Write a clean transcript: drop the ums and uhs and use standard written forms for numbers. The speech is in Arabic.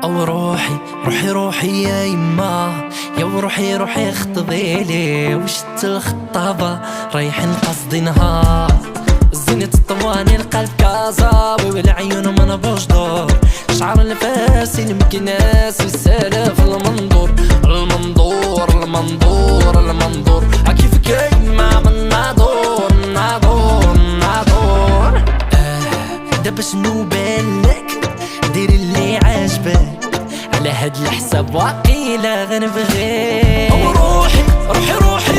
او روحي روحي روحي يا يما، يا وروحي روحي خطبيلي وشت الخطابة رايحين قصدي نهار. زينة الطواني القلب كازاب والعيون من بوجدور، شعر الفارسي المكناس يسالف المنظور المنظور المنظور المنظور. كيف كيما من نادور نادور نادور. دابا شنو بالك دير اللي عاجبك، على هاد الحساب واقيلا غنبغيك. روحي روحي روحي